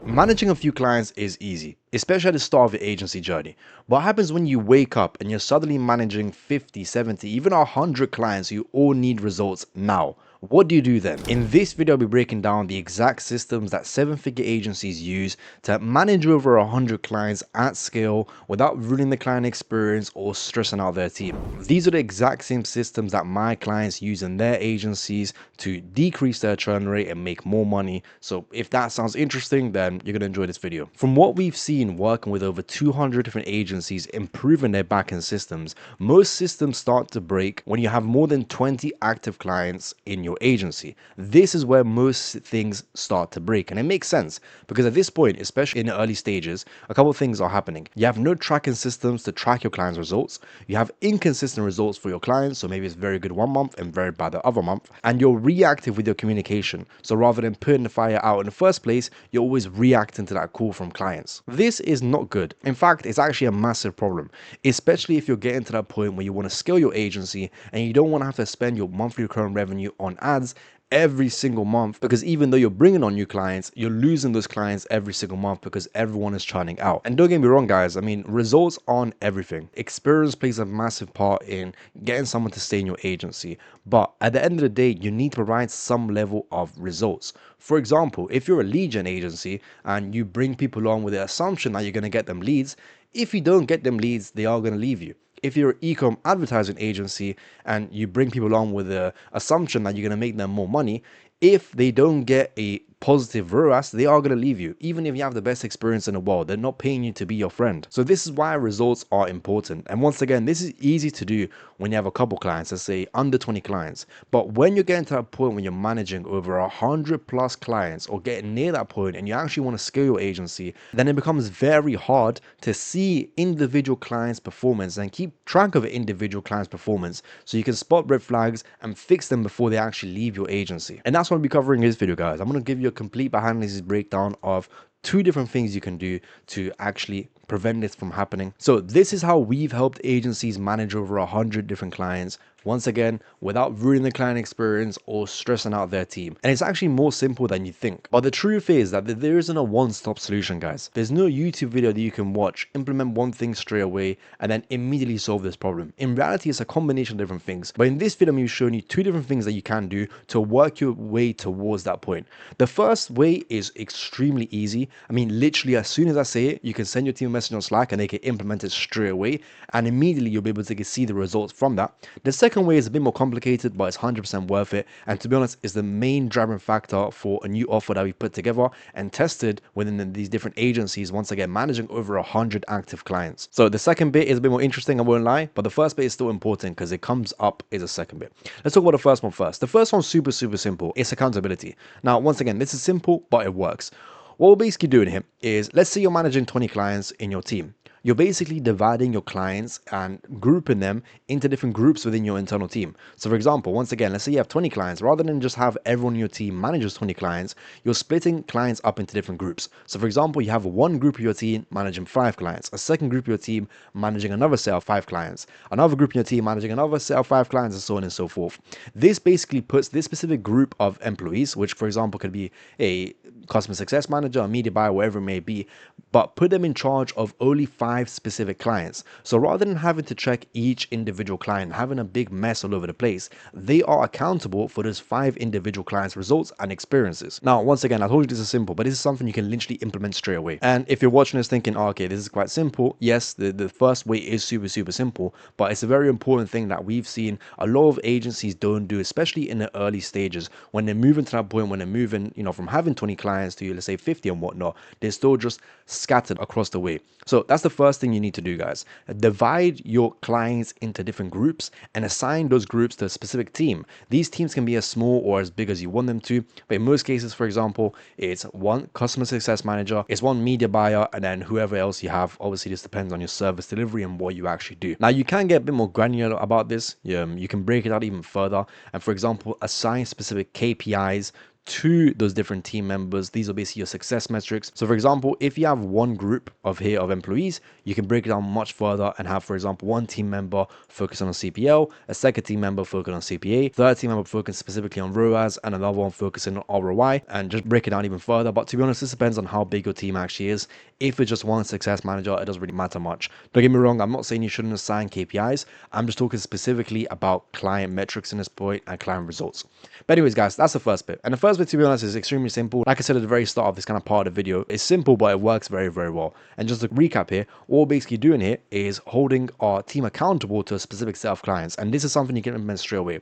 Managing a few clients is easy, especially at the start of your agency journey. What happens when you wake up and you're suddenly managing 50, 70, even 100 clients who all need results now? What do you do then? In this video, I'll be breaking down the exact systems that seven-figure agencies use to manage over 100 clients at scale without ruining the client experience or stressing out their team. These are the exact same systems that my clients use in their agencies to decrease their churn rate and make more money. So if that sounds interesting, then you're going to enjoy this video. From what we've seen working with over 200 different agencies improving their backend systems, most systems start to break when you have more than 20 active clients in your agency. This is where most things start to break, and it makes sense because at this point, especially in the early stages, a couple of things are happening. You have no tracking systems to track your clients' results. You have inconsistent results for your clients, so maybe it's very good one month and very bad the other month, and you're reactive with your communication. So rather than putting the fire out in the first place, you're always reacting to that call from clients. This is not good. In fact, it's actually a massive problem, especially if you're getting to that point where you want to scale your agency and you don't want to have to spend your monthly recurring revenue on ads every single month, because even though you're bringing on new clients, you're losing those clients every single month because everyone is churning out. And don't get me wrong, guys, I mean, results aren't everything. Experience plays a massive part in getting someone to stay in your agency, but at the end of the day, you need to provide some level of results. For example, if you're a lead gen agency and you bring people on with the assumption that you're going to get them leads, if you don't get them leads, they are going to leave you. If you're an e-com advertising agency and you bring people on with the assumption that you're going to make them more money, if they don't get a positive ROAS, they are going to leave you. Even if you have the best experience in the world, they're not paying you to be your friend. So this is why results are important. And once again, this is easy to do when you have a couple clients, let's say under 20 clients. But when you're getting to that point when you're managing over 100 plus clients or getting near that point and you actually want to scale your agency, then it becomes very hard to see individual clients' performance and keep track of individual clients' performance so you can spot red flags and fix them before they actually leave your agency. And that's what I'll be covering in this video, guys. I'm going to give you a complete behind the scenes breakdown of two different things you can do to actually prevent this from happening. So this is how we've helped agencies manage over 100 different clients, once again, without ruining the client experience or stressing out their team. And it's actually more simple than you think. But the truth is that there isn't a one-stop solution, guys. There's no YouTube video that you can watch, implement one thing straight away, and then immediately solve this problem. In reality, it's a combination of different things. But in this video, I'm showing you two different things that you can do to work your way towards that point. The first way is extremely easy. I mean, literally, as soon as I say it, you can send your team a message on Slack and they can implement it straight away. And immediately, you'll be able to see the results from that. The second way is a bit more complicated, but it's 100% worth it. And to be honest, is the main driving factor for a new offer that we put together and tested within these different agencies, once again, managing over 100 active clients. So the second bit is a bit more interesting, I won't lie, but the first bit is still important because it comes up is the second bit. Let's talk about the first one first. The first one's super simple. It's accountability. Now, once again, this is simple, but it works. What we're basically doing here is, let's say you're managing 20 clients in your team. You're basically dividing your clients and grouping them into different groups within your internal team. So for example, once again, let's say you have 20 clients. Rather than just have everyone in your team manages 20 clients, you're splitting clients up into different groups. So for example, you have one group of your team managing 5 clients, a second group of your team managing another set of 5 clients, another group in your team managing another set of 5 clients, and so on and so forth. This basically puts this specific group of employees, which for example could be a customer success manager, a media buyer, wherever it may be, but put them in charge of only 5 specific clients. So rather than having to check each individual client, having a big mess all over the place, they are accountable for those 5 individual clients' results and experiences. Now, once again, I told you this is simple, but this is something you can literally implement straight away. And if you're watching this thinking, oh, okay, this is quite simple, yes, the first way is super simple, but it's a very important thing that we've seen a lot of agencies don't do, especially in the early stages. When they're moving to that point, when they're moving, from having 20 clients to, let's say, 50 and whatnot, they're still just scattered across the way. So that's the first thing you need to do, guys. Divide your clients into different groups and assign those groups to a specific team. These teams can be as small or as big as you want them to, but in most cases, for example, it's one customer success manager, it's one media buyer, and then whoever else you have. Obviously, this depends on your service delivery and what you actually do. Now, you can get a bit more granular about this. You can break it out even further, and for example, assign specific KPIs to those different team members. These are basically your success metrics. So for example, if you have one group of employees, you can break it down much further and have, for example, one team member focus on CPL, a second team member focus on CPA, third team member focus specifically on ROAS, and another one focusing on ROI, and just break it down even further. But to be honest, this depends on how big your team actually is. If it's just one success manager, it doesn't really matter much. Don't get me wrong, I'm not saying you shouldn't assign KPIs. I'm just talking specifically about client metrics in this point and client results. But anyways, guys, that's the first bit. And the first bit, to be honest, is extremely simple. Like I said at the very start of this kind of part of the video, it's simple, but it works very, very well. And just to recap here, what we're basically doing here is holding our team accountable to a specific set of clients. And this is something you can implement straight away.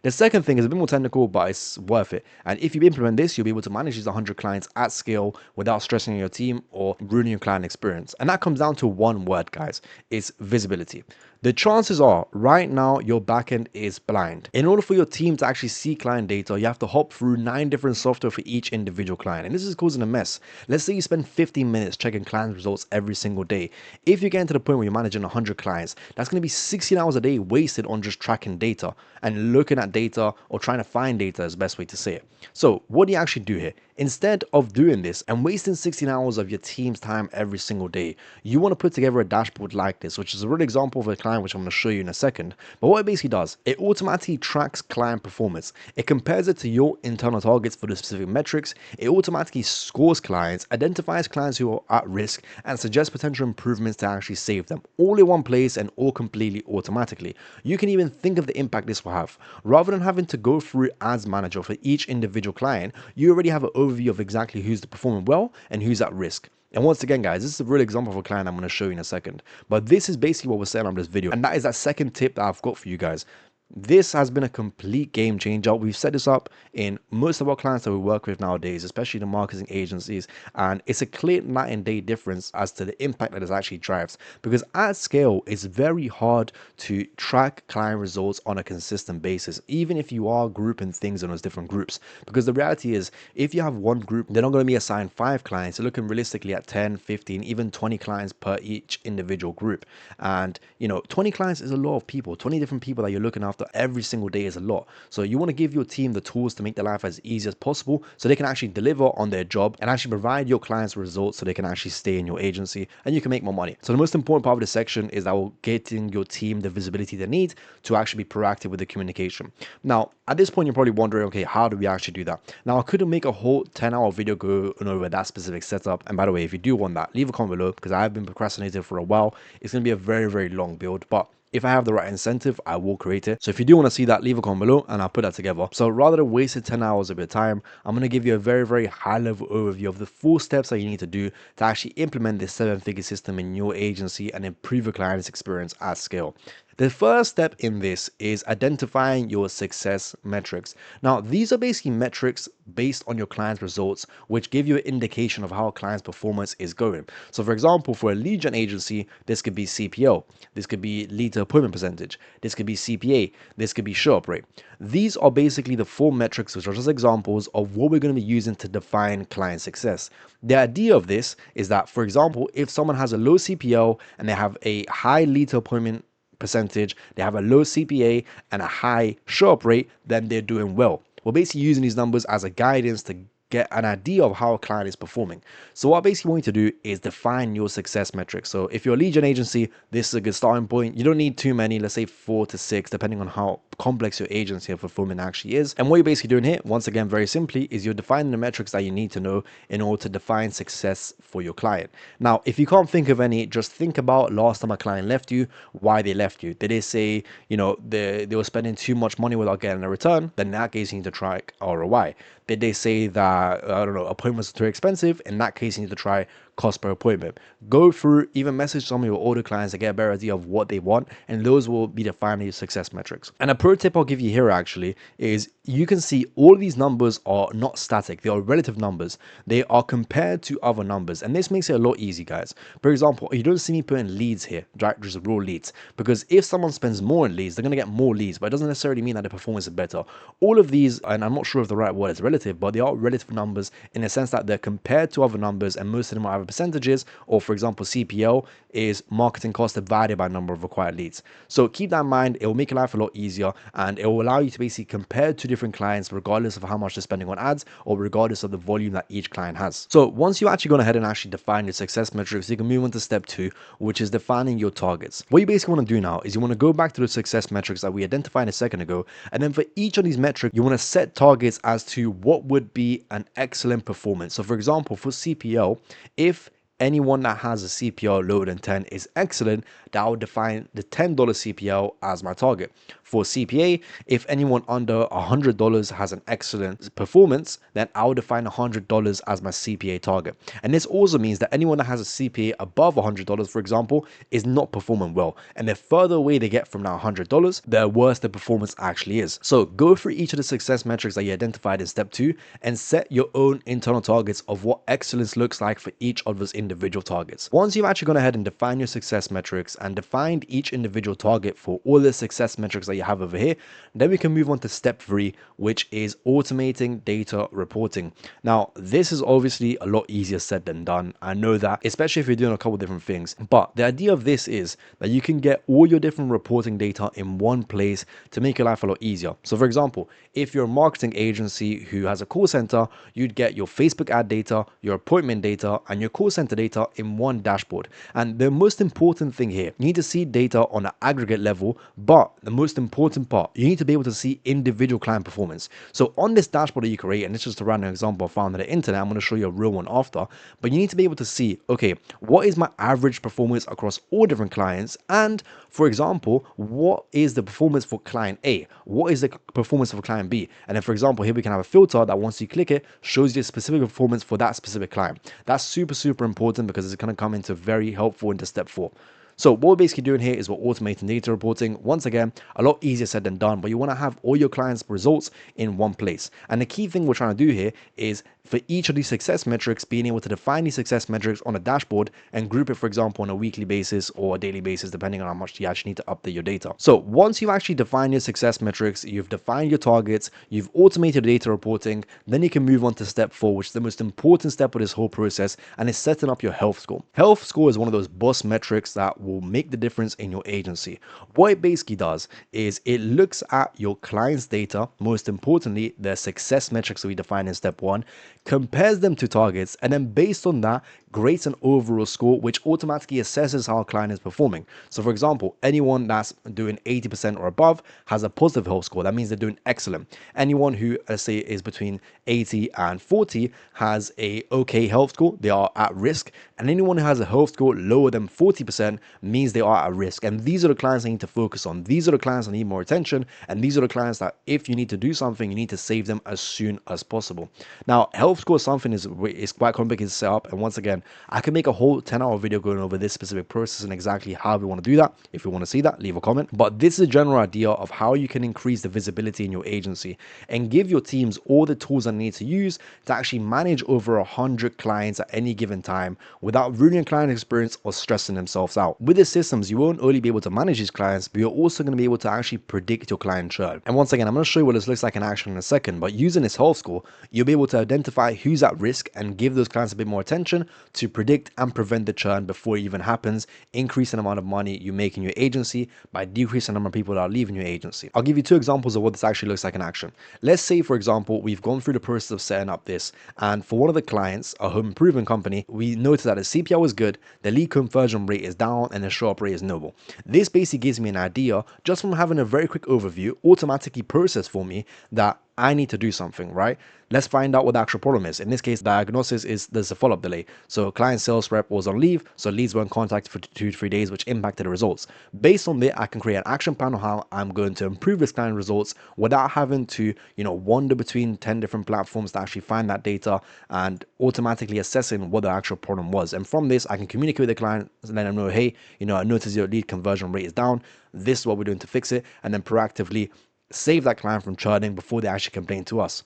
The second thing is a bit more technical, but it's worth it. And if you implement this, you'll be able to manage these 100 clients at scale without stressing your team or ruining your client experience. And that comes down to one word, guys. It's visibility. The chances are right now your backend is blind. In order for your team to actually see client data, you have to hop through 9 different software for each individual client. And this is causing a mess. Let's say you spend 15 minutes checking client results every single day. If you get to the point where you're managing 100 clients, that's going to be 16 hours a day wasted on just tracking data and looking at data or trying to find data is the best way to say it. So what do you actually do here? Instead of doing this and wasting 16 hours of your team's time every single day, you want to put together a dashboard like this, which is a real example of a client which I'm going to show you in a second. But what it basically does, it automatically tracks client performance. It compares it to your internal targets for the specific metrics. It automatically scores clients, identifies clients who are at risk, and suggests potential improvements to actually save them, all in one place and all completely automatically. You can even think of the impact this will have. Rather than having to go through Ads Manager for each individual client, you already have an overview of exactly who's performing well and who's at risk. And once again, guys, this is a real example of a client I'm going to show you in a second. But this is basically what we're saying on this video. And that is that second tip that I've got for you guys. This has been a complete game changer. We've set this up in most of our clients that we work with nowadays, especially the marketing agencies, and it's a clear night and day difference as to the impact that this actually drives. Because at scale, it's very hard to track client results on a consistent basis, even if you are grouping things in those different groups. Because the reality is, if you have one group, they're not going to be assigned 5 clients. You're looking realistically at 10, 15, even 20 clients per each individual group. And, 20 clients is a lot of people. 20 different people that you're looking after every single day is a lot. So you want to give your team the tools to make their life as easy as possible so they can actually deliver on their job and actually provide your clients results so they can actually stay in your agency and you can make more money. So the most important part of this section is that will getting your team the visibility they need to actually be proactive with the communication. Now, at this point, you're probably wondering, okay, how do we actually do that? Now, I couldn't make a whole 10-hour video going over that specific setup. And by the way, if you do want that, leave a comment below because I've been procrastinating for a while. It's going to be a very, very long build, but if I have the right incentive, I will create it. So if you do want to see that, leave a comment below and I'll put that together. So rather than wasting 10 hours of your time, I'm going to give you a very, very high level overview of the 4 steps that you need to do to actually implement this 7-figure system in your agency and improve your client's experience at scale. The first step in this is identifying your success metrics. Now, these are basically metrics based on your client's results, which give you an indication of how a client's performance is going. So for example, for a lead gen agency, this could be CPO, this could be lead to appointment percentage, this could be CPA, this could be show up rate. These are basically the 4 metrics, which are just examples of what we're going to be using to define client success. The idea of this is that, for example, if someone has a low CPO and they have a high lead to appointment percentage, they have a low CPA and a high show up rate, then they're doing well. We're basically using these numbers as a guidance to get an idea of how a client is performing. So what I basically want you to do is define your success metrics. So if you're a lead gen agency, this is a good starting point. You don't need too many, let's say 4 to 6, depending on how complex your agency or fulfillment actually is. And what you're basically doing here, once again, very simply, is you're defining the metrics that you need to know in order to define success for your client. Now, if you can't think of any, just think about last time a client left you, why they left you. Did they say, they were spending too much money without getting a return? Then in that case, you need to track ROI. Did they say that, appointments are too expensive? In that case, you need to try cost per appointment. Go through, even message some of your older clients to get a better idea of what they want, and those will be defining your success metrics. And a pro tip I'll give you here actually is you can see all of these numbers are not static, they are relative numbers. They are compared to other numbers, and this makes it a lot easier, guys. For example, you don't see me putting leads here, just raw leads, because if someone spends more in leads, they're going to get more leads, but it doesn't necessarily mean that the performance is better. All of these, and I'm not sure if the right word is relative, but they are relatively numbers in the sense that they're compared to other numbers, and most of them are either percentages or, for example, CPL is marketing cost divided by number of acquired leads. So keep that in mind. It will make your life a lot easier, and it will allow you to basically compare two different clients regardless of how much they're spending on ads or regardless of the volume that each client has. So once you actually gone ahead and actually define your success metrics, you can move on to step 2, which is defining your targets. What you basically want to do now is you want to go back to the success metrics that we identified a second ago, and then for each of these metrics you want to set targets as to what would be an excellent performance. So for example, for CPL, if anyone that has a CPL lower than 10 is excellent, that would define the $10 CPL as my target. For CPA, if anyone under $100 has an excellent performance, then I would define $100 as my CPA target. And this also means that anyone that has a CPA above $100, for example, is not performing well. And the further away they get from that $100, the worse the performance actually is. So go through each of the success metrics that you identified in step 2 and set your own internal targets of what excellence looks like for each of those individual targets. Once you've actually gone ahead and defined your success metrics and defined each individual target for all the success metrics that you have over here, then we can move on to step 3, which is automating data reporting. Now, this is obviously a lot easier said than done. I know that, especially if you're doing a couple different things, but the idea of this is that you can get all your different reporting data in one place to make your life a lot easier. So for example, if you're a marketing agency who has a call center, you'd get your Facebook ad data, your appointment data, and your call center data in one dashboard. And the most important thing here, you need to see data on an aggregate level, but the most important part, you need to be able to see individual client performance. So on this dashboard that you create, and it's just a random example I found on the internet, I'm going to show you a real one after, but you need to be able to see, okay, what is my average performance across all different clients? And for example, what is the performance for client A? What is the performance for client B? And then for example, here we can have a filter that once you click it, shows you a specific performance for that specific client. That's super important because it's going to come into very helpful into step 4. So what we're basically doing here is we're automating data reporting. Once again, a lot easier said than done, but you want to have all your clients' results in one place. And the key thing we're trying to do here is for each of these success metrics, being able to define these success metrics on a dashboard and group it, for example, on a weekly basis or a daily basis, depending on how much you actually need to update your data. So once you've actually defined your success metrics, you've defined your targets, you've automated data reporting, then you can move on to step 4, which is the most important step of this whole process, and it's setting up your health score. Health score is one of those boss metrics that will make the difference in your agency. What it basically does is it looks at your client's data, most importantly, their success metrics that we defined in step 1, compares them to targets, and then based on that, grades an overall score, which automatically assesses how a client is performing. So for example, anyone that's doing 80% or above has a positive health score. That means they're doing excellent. Anyone who, let's say, is between 80 and 40 has a okay health score. They are at risk. And anyone who has a health score lower than 40% means they are at risk. And these are the clients I need to focus on. These are the clients that need more attention. And these are the clients that if you need to do something, you need to save them as soon as possible. Now, health score is something is quite complicated to set up. And once again, I can make a whole 10-hour video going over this specific process and exactly how we want to do that. If you want to see that, leave a comment. But this is a general idea of how you can increase the visibility in your agency and give your teams all the tools they need to use to actually manage over 100 clients at any given time without ruining client experience or stressing themselves out. With the systems, you won't only be able to manage these clients, but you're also going to be able to actually predict your client churn. And once again, I'm going to show you what this looks like in action in a second, but using this health score, you'll be able to identify who's at risk and give those clients a bit more attention to predict and prevent the churn before it even happens, increasing the amount of money you make in your agency by decreasing the number of people that are leaving your agency. I'll give you 2 examples of what this actually looks like in action. Let's say, for example, we've gone through the process of setting up this, and for one of the clients, a home improvement company, we noticed that the CPL was good, the lead conversion rate is down, and the show-up rate is noble. This basically gives me an idea, just from having a very quick overview, automatically processed for me, that I need to do something, right? Let's find out what the actual problem is. In this case, diagnosis is there's a follow-up delay. So client sales rep was on leave, so leads weren't contacted for 2 to 3 days, which impacted the results. Based on that, I can create an action plan on how I'm going to improve this client results without having to, wander between 10 different platforms to actually find that data and automatically assessing what the actual problem was. And from this, I can communicate with the client and let them know, hey, I noticed your lead conversion rate is down. This is what we're doing to fix it, and then proactively save that client from churning before they actually complain to us.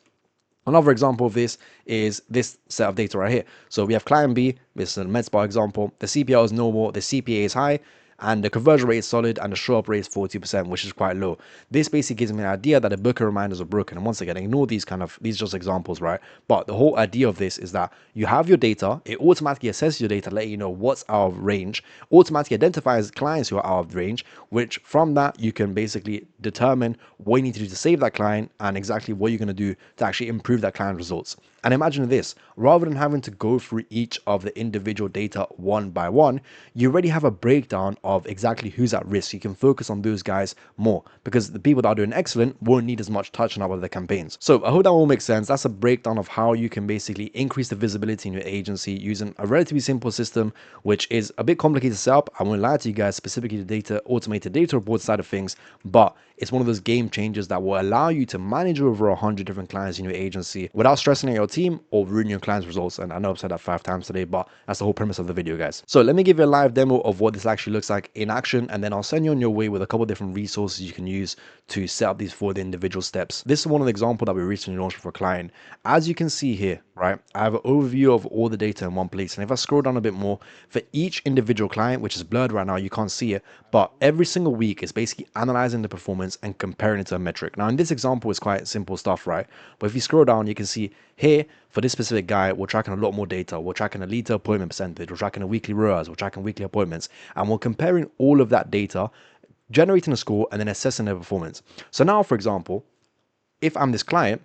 Another example of this is this set of data right here. So we have client B, this is a med spa example. The CPL is normal, the CPA is high, and the conversion rate is solid, and the show up rate is 40%, which is quite low. This basically gives me an idea that the booker reminders are broken. And once again, ignore these just examples, right? But the whole idea of this is that you have your data, it automatically assesses your data, let you know what's out of range, automatically identifies clients who are out of range, which from that you can basically determine what you need to do to save that client and exactly what you're going to do to actually improve that client results. And imagine this, rather than having to go through each of the individual data one by one, you already have a breakdown of exactly who's at risk. You can focus on those guys more because the people that are doing excellent won't need as much touching up with their campaigns. So I hope that all makes sense. That's a breakdown of how you can basically increase the visibility in your agency using a relatively simple system, which is a bit complicated to set up. I won't lie to you guys, specifically the automated data report side of things, but it's one of those game changers that will allow you to manage over 100 different clients in your agency without stressing out your team or ruining your clients' results. And I know I've said that 5 times today, but that's the whole premise of the video, guys. So let me give you a live demo of what this actually looks like in action, and then I'll send you on your way with a couple of different resources you can use to set up these for the individual steps. This is one of the examples that we recently launched for a client. As you can see here, right, I have an overview of all the data in one place. And if I scroll down a bit more, for each individual client, which is blurred right now, you can't see it, but every single week is basically analyzing the performance and comparing it to a metric. Now in this example, it's quite simple stuff, right? But if you scroll down, you can see here for this specific guy, we're tracking a lot more data. We're tracking a lead to appointment percentage, we're tracking a weekly ROAS, we're tracking weekly appointments, and we're comparing all of that data, generating a score, and then assessing their performance. So now, for example, if I'm this client,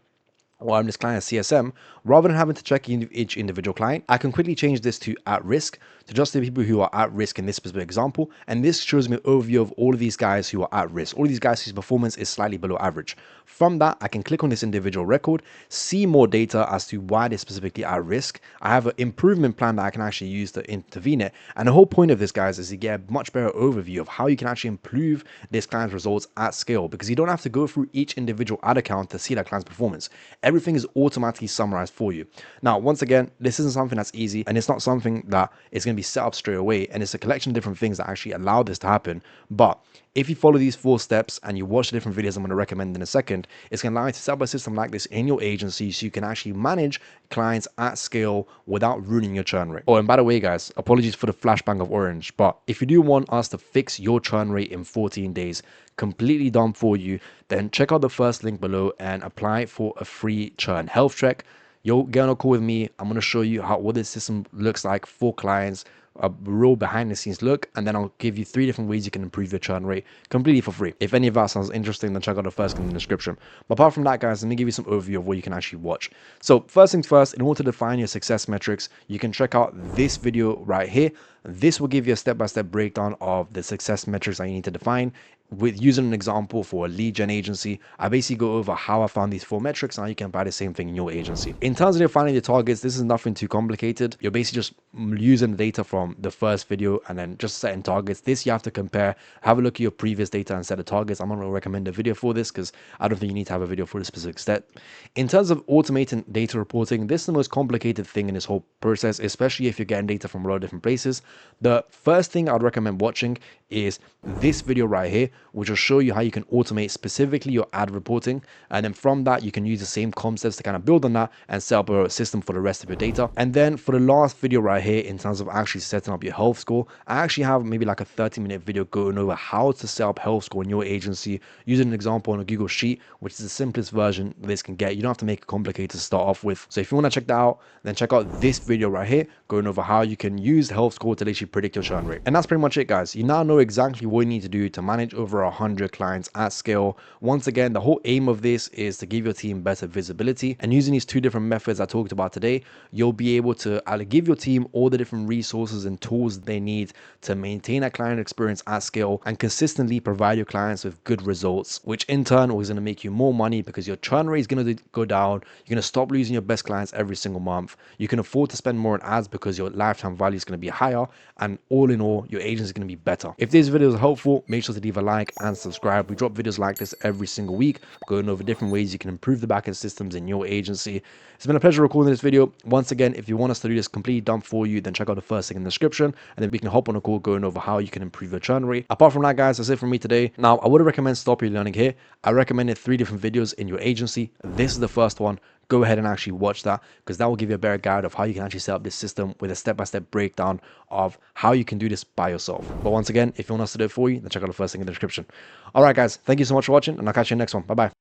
or I'm this client CSM, rather than having to check each individual client, I can quickly change this to at risk, to just the people who are at risk in this specific example. And this shows me an overview of all of these guys who are at risk, all of these guys whose performance is slightly below average. From that, I can click on this individual record, see more data as to why they're specifically at risk. I have an improvement plan that I can actually use to intervene it. And the whole point of this, guys, is to get a much better overview of how you can actually improve this client's results at scale, because you don't have to go through each individual ad account to see that client's performance. Everything is automatically summarized for you. Now, once again, this isn't something that's easy, and it's not something that is going to be set up straight away, and it's a collection of different things that actually allow this to happen. But if you follow these 4 steps and you watch the different videos I'm going to recommend in a second, it's going to allow you to set up a system like this in your agency so you can actually manage clients at scale without ruining your churn rate. Oh, and by the way, guys, apologies for the flashbang of orange, but if you do want us to fix your churn rate in 14 days, completely done for you, then check out the first link below and apply for a free churn health check. You'll get on a call with me. I'm going to show you what this system looks like for clients, a real behind the scenes look, and then I'll give you 3 different ways you can improve your churn rate completely for free. If any of that sounds interesting, then check out the first link in the description. But apart from that, guys, let me give you some overview of what you can actually watch. So first things first, in order to define your success metrics, you can check out this video right here. This will give you a step-by-step breakdown of the success metrics that you need to define. With using an example for a lead gen agency, I basically go over how I found these 4 metrics, and how you can apply the same thing in your agency. In terms of defining your targets, this is nothing too complicated. You're basically just using the data from the first video and then just setting targets. This you have to compare, have a look at your previous data and set the targets. I'm not going to recommend a video for this because I don't think you need to have a video for this specific step. In terms of automating data reporting, this is the most complicated thing in this whole process, especially if you're getting data from a lot of different places. The first thing I'd recommend watching is this video right here, which will show you how you can automate specifically your ad reporting. And then from that, you can use the same concepts to kind of build on that and set up a system for the rest of your data. And then for the last video right here, in terms of actually setting up your health score, I actually have maybe like a 30-minute video going over how to set up health score in your agency using an example on a Google Sheet, which is the simplest version this can get. You don't have to make it complicated to start off with. So if you want to check that out, then check out this video right here, going over how you can use health score to literally predict your churn rate. And that's pretty much it, guys. You now know exactly what you need to do to manage over 100 clients at scale. Once again, the whole aim of this is to give your team better visibility, and using these 2 different methods I talked about today, you'll be able to give your team all the different resources and tools they need to maintain that client experience at scale and consistently provide your clients with good results, which in turn is going to make you more money because your churn rate is going to go down. You're going to stop losing your best clients every single month. You can afford to spend more on ads because your lifetime value is going to be higher, and all in all, your agency is going to be better. If this video is helpful, make sure to leave a like and subscribe. We drop videos like this every single week, going over different ways you can improve the backend systems in your agency. It's been a pleasure recording this video. Once again, if you want us to do this completely done for you, then check out the first link in the description, and then we can hop on a call going over how you can improve your churn rate. Apart from that, guys, that's it from me today. Now, I would recommend Stop Your Learning here. I recommended 3 different videos in your agency. This is the first one. Go ahead and actually watch that, because that will give you a better guide of how you can actually set up this system with a step-by-step breakdown of how you can do this by yourself. But once again, if you want us to do it for you, then check out the first link in the description. All right, guys, thank you so much for watching, and I'll catch you in the next one. Bye-bye.